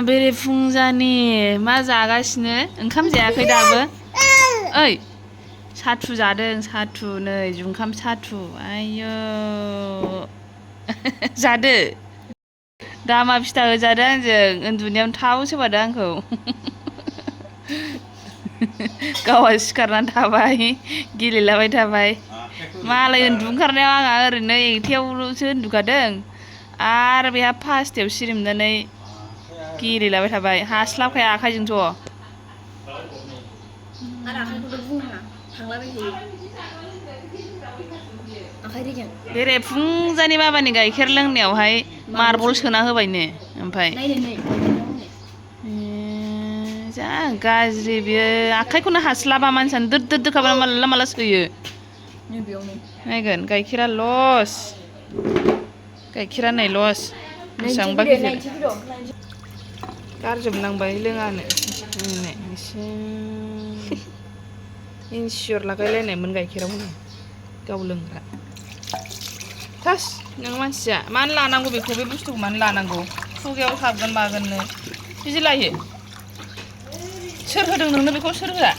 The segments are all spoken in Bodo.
बेरेफुंजानि मा जागासिनो ओंखाम जायाखै दाबो ओइ साथु जादों साथु नै जुंखाम साथु आयौ जादो दामा फिथा होजादों आंजों उन्दुनायावनो थाव सोबादों आंखौ गावहा सिखारनानै थाबाय गेलेलाबाय थाबाय मालाय उन्दुनो ओंखारनायाव आंहा ओरैनो एकथायावल'सो उन्दुखादों आरो बेहा फासथायाव सिरिमनानै गेलेलाबाय थाबाय हास्लाबखाया आखाइजोंथ' बेरेफुंजानि बाबानि गाइखेर लोंनायावहाय मार्बल सोना होबायनो ओमफ्राय जा गाज्रि बियो आखाइखौनो हास्लाबा मानसियानो दोद दोद दोखाबा माला माला सोयो नायगोन गाइखेरा लस गाइखेरा नै लस बेसेबांबा गिदिर गारजोबनांबाय लोङानो एसे इनसियर लागायलायनायमोन गाइखेराव गाव लोंग्रा थास नों मानसिया मानो लानांगौ बेखौ बे बुस्थुखौ मानो लानांगौ खुगायाव हाबगोन मागोननो बिदि लायो सोर होदों नोंनो बेखौ सोर होआ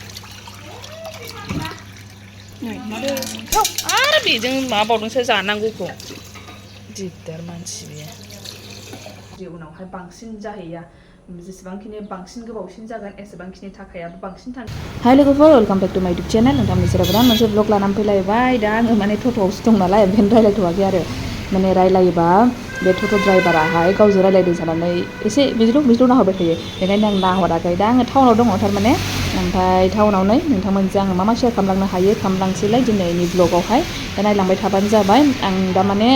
आरो बेजों माबावदोंसो जानांगौखौ दिगदार मानसि बेयो उनावहाय बांसिन जाहैया जेसेबांखिनि बांसिन गोबावसिन जागोन एसेबांखिनि थाखायाबो बांसिन थांगोन हाय लोगोफोर वेलकाम बेक टु माय इउटुब चेनेल नोंथांनि सेराव गोदान मोनसे ब्लग लानानै फैलायबाय दा आङो माने टट'आवसो दं नालाय ओंखायनो रायलायथ'वाखै आरो माने रायलायोबा बे टट' ड्राइभाराहाय गावजों रायलायदों साननानै एसे बिज्ल' नाहरबाय थायो बेखायनो आं नाहराखै दा आङो टाउनाव दङ थारमाने ओमफ्राय टाउनाव नै नोंथांमोनजों आङो मा शेयार खालामलांनो हायो खालामलांसैलाय दिनैनि ब्लगावहाय दा नायलांबाय थाबानो जाबाय आं दा माने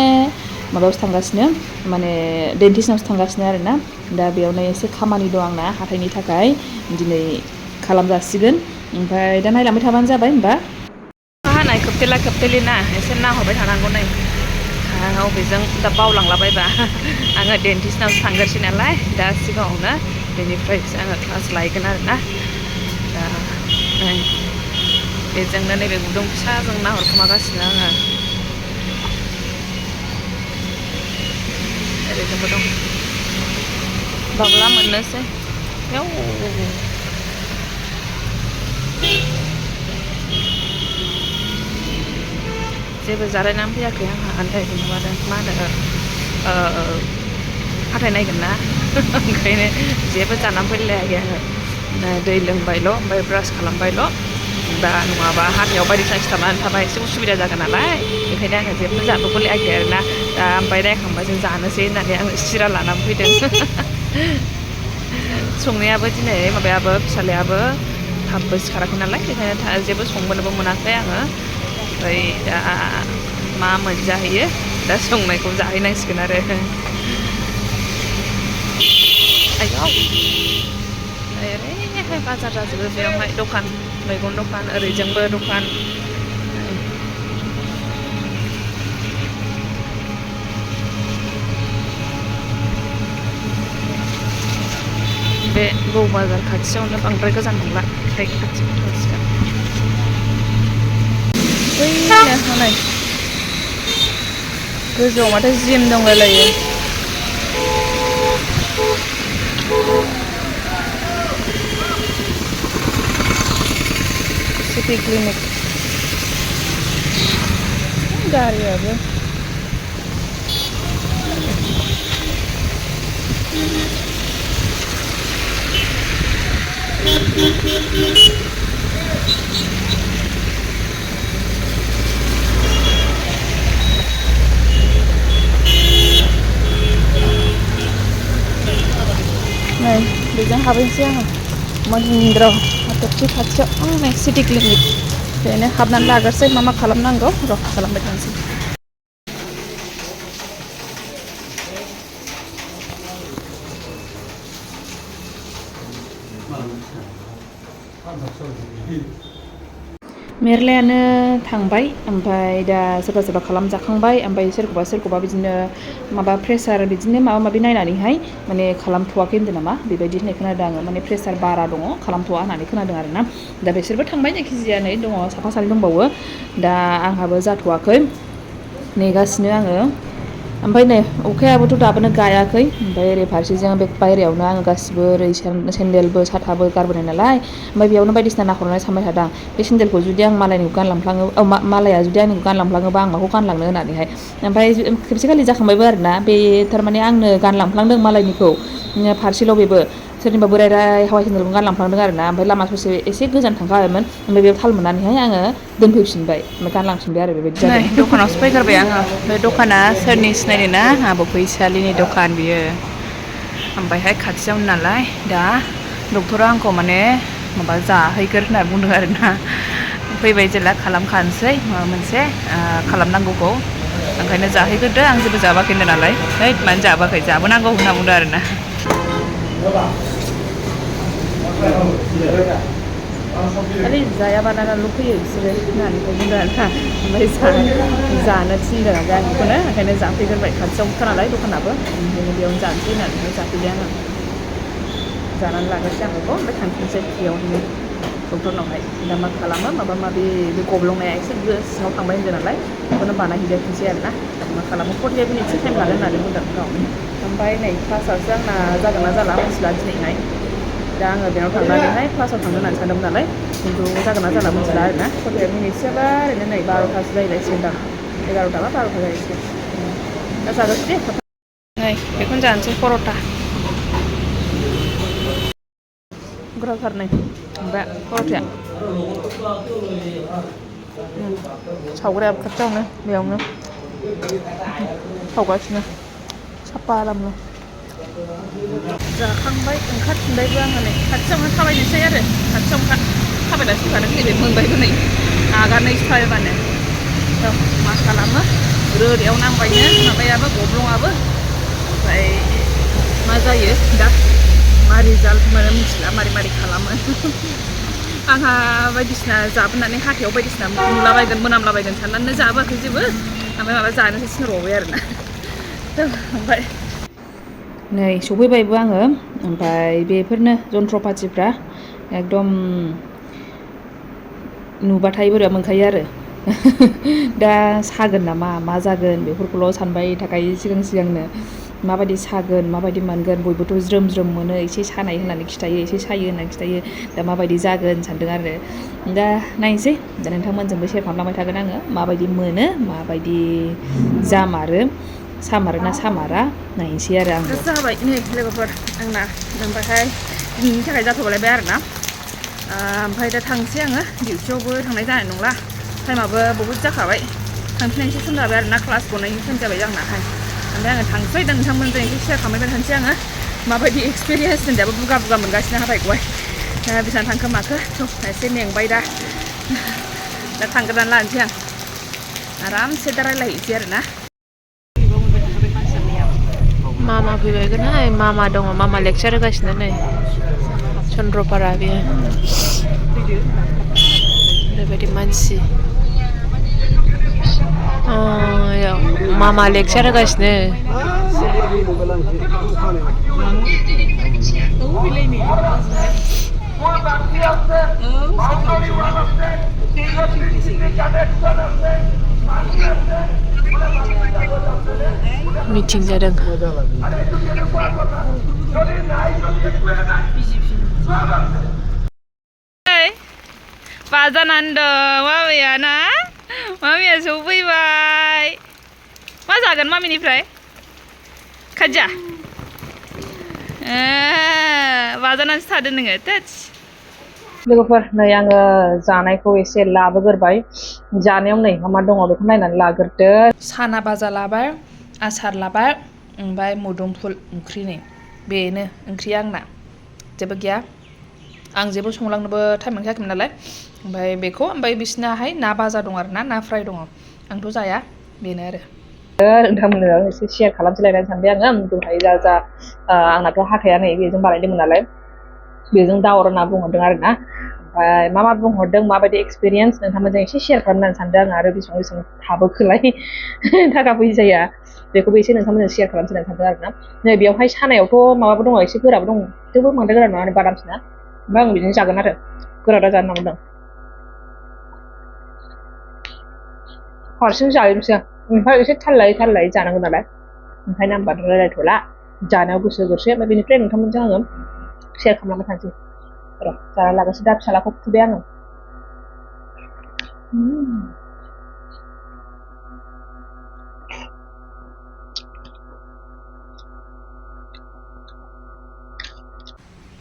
माबायावसो थांगासिनो माने डेन्टिस्टनावसो थांगासिनो आरोना दा बेयावनो एसे खामानि दं आंना हाथाइनि थाखाय दिनै खालामजासिगोन ओमफ्राय दा नायलांबाय थाबानो जाबाय होमबा अखा हानाय खोबथेला खोबथेलि ना एसे नाहरबाय थानांगौ नै अबेजों दा बावलांलाबायबा आङो डेन्टिस्टनावसो थांगासिनो नालाय दा सिगाङावनो बेनिफ्रायसो आङो क्लास लायगोन आरोना दा बेजोंनो नैबे गुदुं फिसाजों नाहरखोमागासिनो आङो ओरैजोंबो दं बाब्ला मोननोसै बेयाव जेबो जालायनानै फैयाखै आंहा माबादों मा होनो हाथाय नायगोन ना ओंखायनो जेबो जानानै फैलायाखै आङो दै लोंबायल' ओमफ्राय ब्रास खालामबायल' दा नङाबा हाथायाव बायदिसिना सिथाबनानै थाबा एसे उसुबिदा जागोन नालाय ओंखायनो आङो जेबो जाबोलायाखै आरोना दा ओमफ्राय नायखांबा जों जानोसै होननानै आङो सिरा लानानै फैदों संनायाबो दिनै माबायाबो फिसालायाबो थाबबो सिखाराखै नालाय बेखायनो जेबो संबोनोबो मोनाखै आङो ओमफ्राय दा मा मोनजाहैयो दा संनायखौ जाहैनांसिगोन आरो ओरैहाय बाजार जाजोबो बेयावहाय दखान मैगं दखान ओरैजोंबो दखान बे गौ बाजार खाथियावनो बांद्राय गोजान नंला ओमफ्राय खाथियाव थांसिगोन बैनो हनै गोजौआव माथो जिम दंलायलायो सिटि क्लिनिक गारियाबो नै बेजों हाबैनोसै आङो महिन्द्र हाथरखि खाथियाव नै सिटि क्लिनिक बेनो हाबनानै लाग्रोसै मा खालामनांगौ र' खालामबाय थानोसै मेरलायानो थांबाय ओमफ्राय दा सोरबा सोरबा खालामजाखांबाय ओमफ्राय सोरखौबा बिदिनो माबा प्रेसार बिदिनो माबा माबि नायनानैहाय माने खालामथ'वाखै होनदों नामा बेबायदि होननाय खोनादों आङो माने प्रेसार बारा दङ खालामथ'वा होननानै खोनादों आरोना दा बिसोरबो थांबाय जायखिजाया नै दङ साफा सानै दंबावो दा आंहाबो जाथ'वाखै नेगासिनो आङो ओमफ्राय नै अखायाबोथ' दाबोनो गायाखै ओमफ्राय ओरै फारसेजों बे बायहेरायावनो आङो गासिबो ओरै सेन्देलबो साथाबो गारबोनाय नालाय ओमफ्राय बेयावनो बायदिसिना नाहरनानै सानबाय थादों बे सेन्देलखौ जुदि आं मालायनिखौ गानलांफ्लाङो मालाया जुदि आंनिखौ गानलांफ्लाङोबा आं माखौ गानलांनो होननानैहाय ओमफ्राय खेबसेखालि जाखांबायबो आरोना बे थारमाने आंनो गानलांफ्लांदों मालायनिखौ फारसेल' बेबो सोरनिबा बोराय हावाइ सेन्देलखौ गानलांफ्लांदों आरोना ओमफ्राय लामा ससे एसे गोजान थांखाबायमोन ओमफ्राय बेयाव थाल मोननानैहाय आङो दोनफैफिनबाय ओमफ्राय गानलांफिनबाय आरो बेबायदि जादों दखानावसो फैग्रोबाय आङो बे दखाना सोरनि सिनायनो ना आब' फैसालिनि दखान बियो ओमफ्रायहाय खाथियावनो नालाय दा डक्टरा आंखौ माने माबा जाहैगोर होनना बुंदों आरोना फैबाय जेला खालामखानोसै माबा मोनसे खालामनांगौखौ ओंखायनो जाहैग्रोदो आं जेबो जाबाखै होनदों नालाय हैद मानो जाबाखै जाबोनांगौ होनना बुंदों आरोना खालि जायाबालाल' फैयो बिसोरो होननानै बुंदों आरोना ओमफ्राय जानो थिनदों ओमफ्राय आं बेखौनो ओंखायनो जाफैग्रोबाय खाथियावनोखा नालाय दखानाबो ओंखायनो बेयावनो जानोसै होननानै जाफैबाय आङो जानानै लाग्रोसै आं बेखौ ओमफ्राय थांफिनसै बेयावहायनो डक्टरनावहाय दा मा खालामो माबा माबि बे गब्लंनाया एसे सिङाव थांबाय होनदों नालाय बेखौनो बानायहैदेरफिनसै आरोना मा खालामो 45 मिनिटसो टाइम लागोन होननानै बुंदों गावनो ओमफ्राय नै क्लासासो आंना जागोन ना जाला मिथिला दिनैहाय दा आङो बेनाव थांनानैहाय क्लासाव थांनो होननानै सानदोंमोन नालाय खिन्थु जागोन ना जाला मिथिला आरोना 45 मिनिटसोबा ओरैनो नै 12थासो जाहैलायसिगोन दां 11ता बा 12ता जाहैसिगोन दा जाग्रोसै दे नै बेखौनो जानोसै पर'था गोथावथार नै ओमफ्राय पर'थाया सावग्रायाबो खाथियावनो बेयावनो सावगासिनो साफा आरामनो जाखांबाय ओंखारफिनबायबो आङो नै खाथियावनो थाबायनोसै आरो खाथियावनोखा थाबायनासो फैखादों नैबे मोनबायबो नै आगानैसो थाबायबानो मा खालामो रोदायाव नांबायनो माबायाबो गब्लंआबो ओमफ्राय मा जायो दा मा रिजाल्ट मोनो मिथिला मारै खालामो आंहा बायदिसिना जाबोनानै हाथायाव बायदिसिना नुलाबायगोन मोनामलाबायगोन साननानै जाबोआखै जेबो ओमफ्राय माबा जानोसो थिनहरबावबाय आरोना ओमफ्राय नै सफैबायबो आङो ओमफ्राय बेफोरनो जन्थ्रपाथिफ्रा एकदम नुबाथाय बोरैबा मोनखायो आरो दा सागोन नामा मा जागोन बेफोरखौल' सानबाय थाखायो सिगांनो माबायदि सागोन माबायदि मोनगोन बयबोथ' ज्रोम मोनो एसे सानाय होननानै खिथायो एसे सायो होननानै खिथायो दा माबायदि जागोन सानदों आरो दा नायनोसै दा नोंथांमोनजोंबो शेयार खालामलांबाय थागोन आङो माबायदि मोनो माबायदि जामारो सामारोना सामारा नायनोसै आरो आं जाबाय नै लोगोफोर आंना ओमफ्रायहाय दिनैनि थाखाय जाथ'लायबाय आरोना ओमफ्राय दा थांसै आङो डिउटियावबो थांनाय जानाय नंला टाइमाबो बहुद जाखाबाय थांफिननायसो सम जाबाय आरोना क्लास गनायनि टाइम जाबाय आंनाहाय ओमफ्राय आङो थांसै दा नोंथांमोनजों एसे शेयार खालामबाय थानोसै आङो माबायदि एक्सपिरियेन्स होनजाबो बुगा मोनगासिनो हाथाइखौहाय बेसेबां थांखो माखो एसे मेंबाय दा थांग्रोनानै लानोसै आं आरामसे दा रायज्लायहैसै आरोना मामा फैबायगोनहाय मामा दङ मामा लेक्सार होगासिनो नै चन्द्रपारा बेयो ओरैबायदि मानसि मामा लेक्सार होगासिनो मिटिं जादों बाजानान्दो मामिया ना मामिया सफैबाय मा जागोन मामिनिफ्राय खाजा बाजानानैसो थादो नोङो लोगोफोर नै आङो जानायखौ एसे लाबोग्रोबाय जानायाव नै मा दङ बेखौ नायनानै लाग्रोदो साना भाजा लाबाय आसार लाबाय ओमफ्राय मोदोमफुल ओंख्रि नै बेनो ओंख्रिया आंना जेबो गैया आं जेबो संलांनोबो टाइम मोनखायाखैमोन नालाय ओमफ्राय बेखौ ओमफ्राय बिसिनाहाय ना भाजा दं आरो ना फ्राय दङ आंथ' जाया बेनो आरो नोंथांमोननो एसे शेयार खालामसैलायनानै सानबाय आङो दहाय जा आंनाथ' हाथाया नै बेजों बानायदोंमोन नालाय बेजों दावर होनना बुंहरदों आरोना ओमफ्राय मा बुंहरदों माबायदि एक्सपिरियेन्स नोंथांमोनजों एसे शेयार खालामनानै सानदों आङो आरो बेसेबां थाबोखोलाय थाखा फैसाया बेखौबो एसे नोंथांमोनजों शेयार खालामसै होननानै सानदों आरोना नै बेयावहाय सानायावथ' माबाबो दङ एसे गोराबो दङ थेवबो बांद्राय गोरा नङा बादामसिना ओमफ्राय आं बिदिनो जागोन आरो गोरादा जानो नागिरदों हारसिं जायोसो ओमफ्राय एसे थाल लायै जानांगौ नालाय ओंखायनो आं बांद्राय रायलायथ'ला जानायाव गोसो होग्रोसै ओमफ्राय बेनिफ्राय नोंथांमोनजों आङो शेयार खालामलांबाय थानोसै र' जाना लागासै दा फिसालाखौ फुथुबाय आङो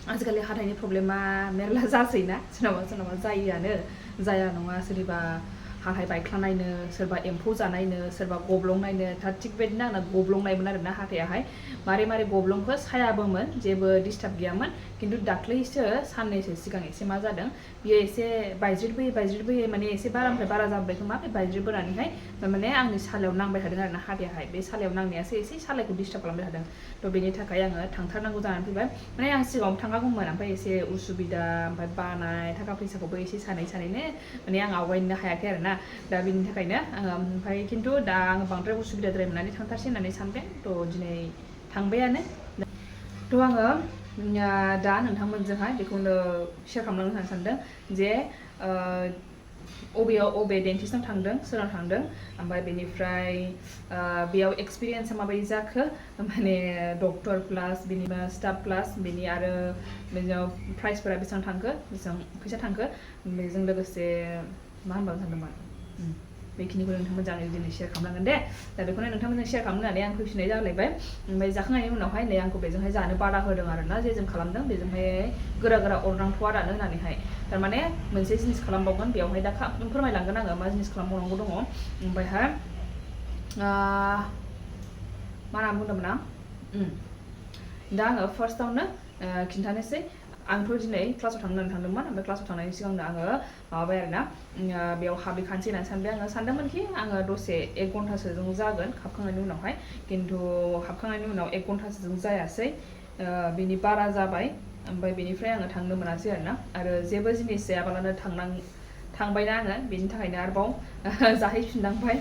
आजिखालि हाथाइनि प्रब्लेमा मेरला जासैना सोरनाबा जायोआनो जाया नङा सोरनिबा हाथाइ बायख्लानायनो सोरबा एम्फौ जानायनो सोरबा गब्लंनायनो था थिग बेबायदिनो आंना गब्लंनायमोन आरोना हाथायाहाय मारै गब्लंखो सायाबोमोन जेबो डिस्टार्ब गैयामोन खिन्थु दाख्लैसो साननैसो सिगां एसे मा जादों बियो एसे बायज्रिदबोयै माने एसे बारानिफ्राय बारा जाबाय खोमा बे बायज्रिदबोनानैहाय माने आंनि सालायाव नांबाय थादों आरोना हाथायाहाय बे सालायाव नांनायासो एसे सालायखौ डिस्टार्ब खालामबाय थादों थ' बेनि थाखाय आङो थांथारनांगौ जानानै फैबाय माने आं सिगाङाव थांनांगौमोन ओमफ्राय एसे उसुबिदा ओमफ्राय बानाय थाखा फैसाखौबो एसे सानैनो माने आं आवगायनो हायाखै आरोना दा बेनि थाखायनो आङो ओमफ्राय खिन्थु दा आङो बांद्राय उसुबिदाद्राय मोननानै थांथारसै होननानै सानबाय थ' दिनै थांबायानो थ' आङो दा नोंथांमोनजोंहाय बेखौनो शेयार खालामलांनो होननानै सानदों जे अबे डेन्टिस्टनाव थांदों सोरनाव थांदों ओमफ्राय बेनिफ्राय बेयाव एक्सपिरियेन्सा माबायदि जाखो माने डक्टर प्लास बेनि स्टाफ प्लास बेनि आरो बेयाव प्राइसफोरा बेसेबां थांखो बेसेबां फैसा थांखो बेजों लोगोसे मा होनबावनो सानदोंमोन बेखिनिखौ नोंथांमोनजों आं दिनै शेयार खालामलांगोन दे दा बेखौनो नोंथांमोनजों शेयार खालामनो होननानै आं फैफिननाय जालायबाय ओमफ्राय जाखांनायनि उनावहाय नै आंखौ बेजोंहाय जानो बादा होदों आरोना जे जों खालामदों बेजोंहाय गोरा अरनांथ'आ दानो होननानैहाय थारमाने मोनसे जिनिस खालामबावगोन बेयावहाय दा फोरमायलांगोन आङो मा जिनिस खालामबावनांगौ दङ ओमफ्रायहाय मा होनना बुंदोंमोन आं दा आङो फार्स्टआवनो खिन्थानोसै आंथ' दिनै क्लासाव थांनो होननानै थांदोंमोन ओमफ्राय क्लासाव थांनायनि सिगांनो आङो माबाबाय आरोना बेयाव हाबहैखानोसै होननानै सानबाय आङो सानदोंमोनखि आङो दसे 1 घन्टासोजों जागोन हाबखांनायनि उनावहाय खिन्थु हाबखांनायनि उनाव 1 घन्टासोजों जायासै बिनि बारा जाबाय ओमफ्राय बेनिफ्राय आङो थांनो मोनासै आरो जेबो जिनिस जायाबालानो थांबायना आङो बेनि थाखायनो आरोबाव जाहैफिननांबाय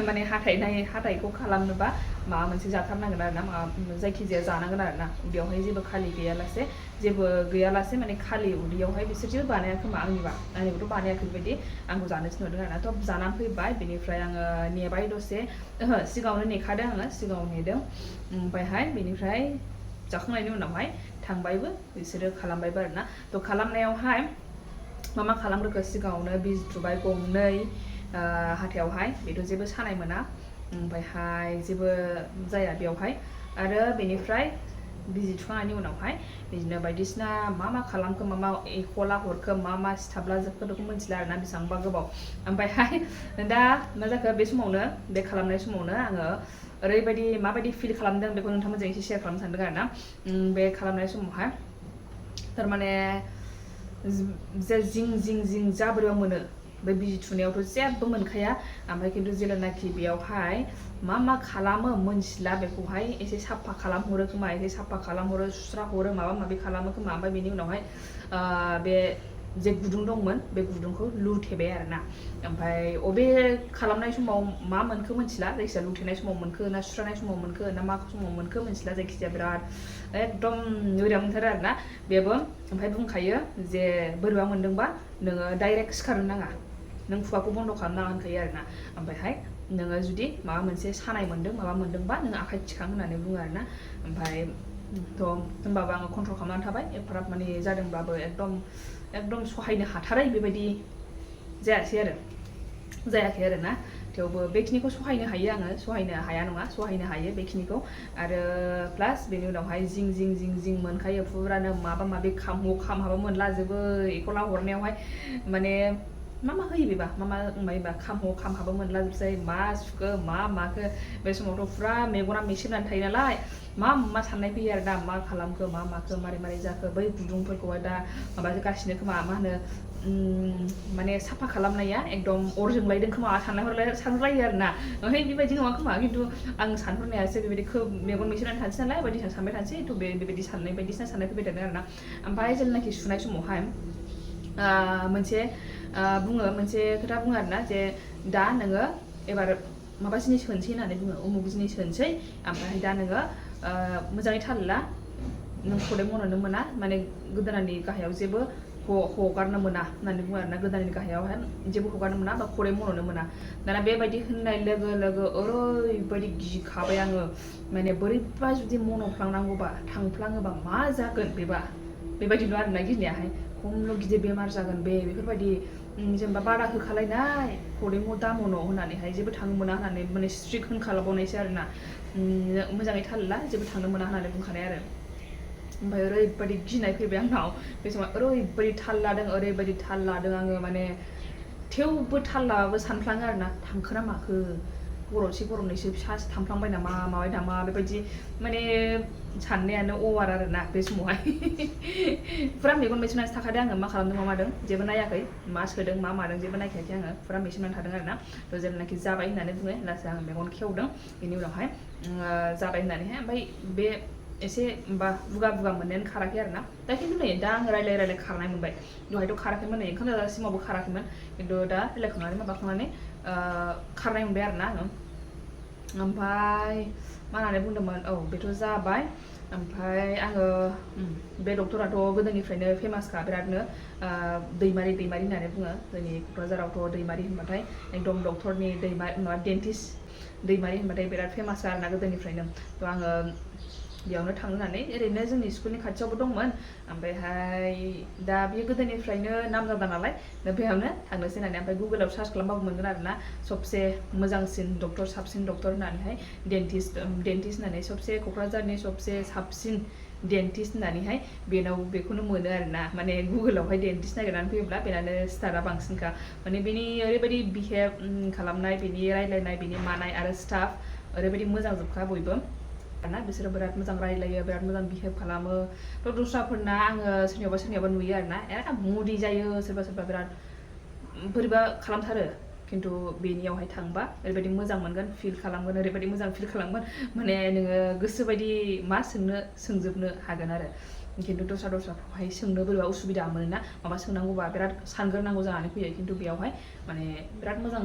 माने हाथाइखौ खालामनोबा माबा मोनसे जाथारनांगोन आरोना जायखिजाया जानांगोन आरोना उदैयावहाय जेबो खालि गैयालासे माने खालि उदैयावहाय बिसोर जेबो बानाया खोमा आंनिखौथ' बानायाखै बेबायदि आंखौ जानोसो नुदों आरोना थ' जानानै फैबाय बेनिफ्राय आङो नेबाय दसे सिगाङावनो नेखादों आङो सिगाङाव नेदों ओमफ्रायहाय बेनिफ्राय जाखांनायनि उनावहाय थांबायबो बिसोरो खालामबायबो आरोना थ' खालामनायावहाय मा खालामग्रोखो सिगाङावनो बिजि थुबाय 2 हाथायावहाय बेथ' जेबो सानाय मोना ओमफ्रायहाय जेबो जाया बेयावहाय आरो बेनिफ्राय बिजि थुखांनायनि उनावहाय बिदिनो बायदिसिना मा खालामखो मा एख'ला हरखो मा सिथाबला जोबखो बेखौ मिथिला आरोना बेसेबांबा गोबाव ओमफ्रायहाय दा मा जाखो बे समावनो बे खालामनाय समावनो आङो ओरैबायदि माबायदि फिल खालामदों बेखौ नोंथांमोनजों एसे शेयार खालामनो सानदों आरोना बे खालामनाय समावहाय थारमाने जे जिं जा बोरैबा मोनो बे बिजि थुनायावथ' जेबो मोनखाया ओमफ्राय खिन्थु जेब्लानाखि बेयावहाय मा खालामो मोनथिला बेखौहाय एसे साफा खालामहरो खोमा एसे साफा खालामहरो सुस्रा हरो माबा खालामो खोमा ओमफ्राय बेनि उनावहाय बे जे गुदुं दंमोन बे गुदुंखौ लुथेबाय आरोना ओमफ्राय अबे खालामनाय समाव मा मोनखो मिथिला जायखिजाया लुथेनाय समाव मोनखो ना सुस्रानाय समाव मोनखो ना मा समाव मोनखो मिथिला जायखिजाया बिराद एकदम बोरैबा मोनथारो आरोना बेबो ओमफ्राय बुंखायो जे बोरैबा मोनदोंबा नोङो डाइरेक्ट सिखारनो नाङा नों खुगाखौ बन्द' खालामनाङा होनखायो आरोना ओमफ्रायहाय नोङो जुदि माबा मोनसे सानाय मोनदों माबा मोनदोंबा नोङो आखाइ थिखां होननानै बुङो आरोना ओमफ्राय थ' होनबाबो आङो कन्ट्रल खालामनानै थाबाय एफाराब माने जादोंबाबो एकदम सहायनो हाथारै बेबायदि जायाखै आरोना थेवबो बेखिनिखौ सहायनो हायो आङो सहायनो हाया नङा सहायनो हायो बेखिनिखौ आरो प्लास बेनि उनावहाय जिं मोनखायो फुरानो माबा खामहाबो मोनलाजोबो एख'ला हरनायावहाय माने मा होयो बेबा मायोबा खामहाबो मोनलाजोबसै मा सुखो मा माखो बे समावथ' फुरा मेगना मेसेबनानै थायो नालाय मा साननाय फैयो आरो दा मा खालामखो मा माखो मारै जाखो बै गुदुंफोरखौहाय दा माबागासिनो खोमा मा होनो माने साफा खालामनाया एकदम अर जोंलायदों खोमा सानहरलायो आरोना ओमफ्राय बेबायदि नङा खोमा खिन्थु आं सानहरनायासो बेबायदि मेगन मेसेबनानै थानोसै नालाय बायदिसिना सानबाय थानोसै थ' बेबायदि बायदिसिना साननाय फैबाय थादों आरोना ओमफ्राय जेब्लानाखि सुनाय समावहाय मोनसे खोथा बुङो आरोना जे दा नोङो एबार माबा जिनिस होनसै होननानै बुङो उमुक जिनिस होनसै ओमफ्राय दा नोङो मोजाङै थाल ला नों खदै मन'नो मोना माने गोदोनानि गाहायाव जेबो हगारनो मोना होननानै बुङो आरोना गोदोनानि गाहायावहाय जेबो हगारनो मोना बा खरै मन'नो मोना दाना बेबायदि होननाय लोगो लोगो ओरैबायदि गिखाबाय आङो माने बोरैबा जुदि मन'फ्लांनांगौबा थांफ्लाङोबा मा जागोन बेबायदिल' आरोना गिनायाहाय खमल' गिदिर बेमार जागोन बेफोरबायदि जेनेबा बादा होखालायनाय खरै दा मन' होननानैहाय जेबो थांनो मोना होननानै माने स्ट्रिक्ट होनखालाबावनायसो आरोना मोजाङै थाल ला जेबो थांनो मोना होननानै बुंखानाय आरो ओमफ्राय ओरैबायदि गिनाय फैबाय आंनाव बे समाव ओरैबायदि थाल लादों आङो माने थेवबो थाल लाबाबो सानफ्लाङो आरोना थांखो ना माखो गरदसे गरदनैसो फिसासो थांफ्लांबाय नामा माबाय नामा बेबायदि माने साननायानो अभार आरोना बे समावहाय फुरा मेगन मेसेबनानैसो थाखादों आङो मा खालामदों मा मादों जेबो नायाखै मा सोदों मा मादों जेबो नायखायाखै आङो फुरा मेसेबनानै थादों आरोना थ' जेब्लानाखि जाबाय होननानै बुङो होनब्लासो आं मेगन खेवदों बेनि उनावहाय जाबाय होननानैहाय ओमफ्राय बे एसे बुगा मोननायानो खाराखै आरोना दा खिन्थु नै दा आङो रायलाय खारनाय मोनबाय दहायथ' खाराखैमोन नै ओंखाम जाजासिमावबो खाराखैमोन खिन्थु दा रायलायखांनानै माबाखांनानै खारनाय मोनबाय आरोना आङो ओमफ्राय मा होननानै बुंदोंमोन औ बेथ' जाबाय ओमफ्राय आङो बे डक्टराथ' गोदोनिफ्रायनो फेमासखा बिरादनो दैमारि होननानै बुङो जोंनि क'क्राझारावथ' दैमारि होनबाथाय एकदम डक्टरनि डेन्टिस्ट दैमारि होनबाथाय बिराद फेमास आरोना गोदोनिफ्रायनो थ' आङो बेयावनो थांनो होननानै ओरैनो जोंनि स्कुलनि खाथियावबो दंमोन ओमफ्रायहाय दा बेयो गोदोनिफ्रायनो नामजादा नालाय दा बेयावनो थांनोसै होननानै ओमफ्राय गुगोलाव सार्च खालामबाबो मोनगोन आरोना सबसे मोजांसिन डक्टर साबसिन डक्टर होननानैहाय डेन्टिस्ट होननानै सबसे क'क्राझारनि सबसे साबसिन डेन्टिस्ट होननानैहाय बेखौनो मोनो आरोना माने गुगोलावहाय डेन्टिस्ट नागिरनानै फैयोब्ला बेनानो स्टारा बांसिनखा माने बेनि ओरैबायदि बिहेभ खालामनाय बेनि रायलायनाय बेनि मानाय आरो स्टाफ ओरैबायदि मोजां जोबखा बयबो ना बिसोरो बिराद मोजां रायलायो बिराद मोजां बिहेभ खालामो थ' दस्राफोरना आङो सोरनियावबा नुयो आरोना मुदि जायो सोरबा बिराद बोरैबा खालामथारो खिन्थु बेनियावहाय थांबा ओरैबायदि मोजां मोनगोन फिल खालामगोन ओरैबायदि मोजां फिल खालामगोन माने नोङो गोसोबायदि मा सोंजोबनो हागोन आरो खिन्थु दस्राफ्रावहाय सोंनो बोरैबा उसुबिदा मोनोना माबा सोंनांगौबा बिराद सानग्रोनांगौ जानानै फैयो खिन्थु बेयावहाय माने बिराद मोजां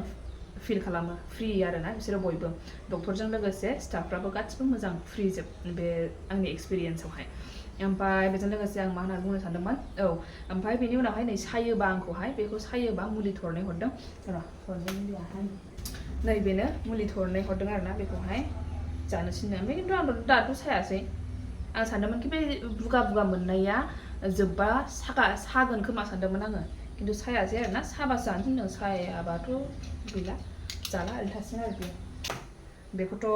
फिल खालामो फ्रि आरोना बिसोरो बयबो डक्टरजों लोगोसे स्टाफफ्राबो गासिबो मोजां फ्रि जोब बे आंनि एक्सपिरियेन्सआवहाय ओमफ्राय बेजों लोगोसे आं मा होननानै बुंनो सानदोंमोन औ ओमफ्राय बेनि उनावहाय नै सायोबा आंखौहाय बेखौ सायोबा मुलि थरनै हरदों नै बेनो मुलि थरनै हरदों आरोना बेखौहाय जानो थिनदों ओमफ्राय खिन्थु आं दाथ' सायासै आं सानदोंमोन कि बे बुगा मोननाया जोब्बा सागोन खोमा सानदोंमोन आङो खिन्थु सायासै आरोना साबासो जानो थिनदों सायाबाथ' गैला जाला ओरैनो थासिगोन आरो बेखौथ'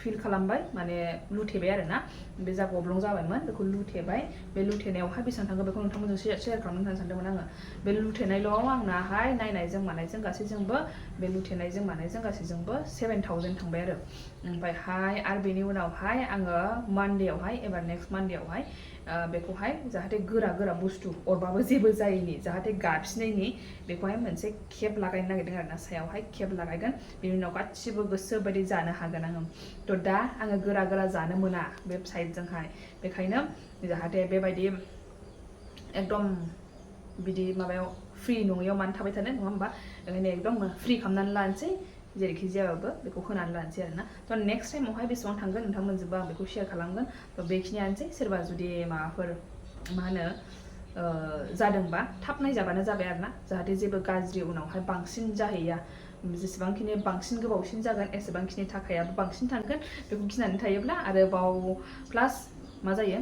फिल खालामबाय माने लुथेबाय आरोना बे जा गब्लं जाबायमोन बेखौ लुथेबाय बे लुथेनायावहाय बेसेबां थांगोन बेखौ नोंथांमोनजों शेयार खालामनो होननानै सानदोंमोन आङो बे लुथेनायल' आंनाहाय नायनायजों मानायजों गासैजोंबो बे लुथेनायजों मानायजों गासैजोंबो 7,000 थांबाय आरो बेनि उनावहाय आङो मानडेयावहाय एबार नेक्स्ट मानडेयावहाय बेखौहाय जाहाथे गोरा बुस्थु अरबाबो जेबो जायैनि जाहाथे गाबसिनैनि बेखौहाय मोनसे केप लागायनो नागिरदों आरोना सायावहाय केप लागायगोन बेनि उनाव गासिबो गोसो बायदि जानो हागोन आङो थ' दा आङो गोरा जानो मोना बे साइडजोंहाय बेखायनो जाहाथे बेबायदि एकदम बिदि माबायाव फ्रि नङैयाव मानो थाबाय थानो नङा होमबा ओंखायनो एकदम फ्रि खालामनानै लानोसै जेरैखि जायाबाबो बेखौ होनानै लानोसै आरोना थ' नेक्स्ट टाइमावहाय बेसेबां थांगोन नोंथांमोनजोंबो आं बेखौ शेयार खालामगोन थ' बेखिनियानोसै सोरबा जुदि माबाफोर मा होनो जादोंबा थाब नायजाबानो जाबाय आरोना जाहाथे जेबो गाज्रि उनावहाय बांसिन जाहैया जेसेबांखिनि बांसिन गोबावसिन जागोन एसेबांखिनि थाखायाबो बांसिन थांगोन बेखौ गिनानै थायोब्ला आरोबाव प्लास मा जायो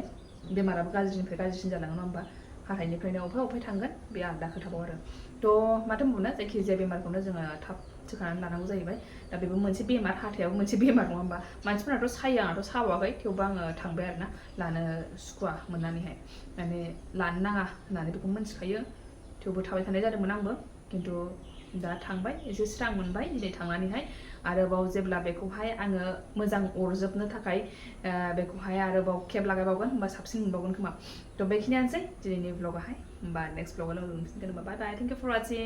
बेमाराबो गाज्रिनिफ्राय गाज्रिसिन जालाङो नङा होमबा हाथाइनिफ्रायनो अफाय थांगोन बे आलदा खोथाबाव आरो थ' माथो बुंनो जायखिजाया बेमारखौनो जोङो थाब सोखानानै लानांगौ जाहैबाय दा बेबो मोनसे बेमार हाथायाबो मोनसे बेमार नङा होमबा मानसिफोराथ' सायो आंहाथ' साबावाखै थेवबो आङो थांबाय आरोना लानो सुखुवा मोननानैहाय माने लानो नाङा होननानै बेखौ मिन्थिखायो थेवबो थाबाय थानाय जादोंमोन आंबो खिन्थु दा थांबाय एसे स्रां मोनबाय दिनै थांनानैहाय आरोबाव जेब्ला बेखौहाय आङो मोजां अरजोबनो थाखाय बेखौहाय आरोबाव केप लागायबावगोन होमबा साबसिन मोनबावगोन खोमा थ' बेखिनियानोसै दिनैनि ब्लगाहाय होमबा नेक्स्ट ब्लगाव लोगो मोनफिनगोन होमबा बाय थेंक इउ फर वाचिं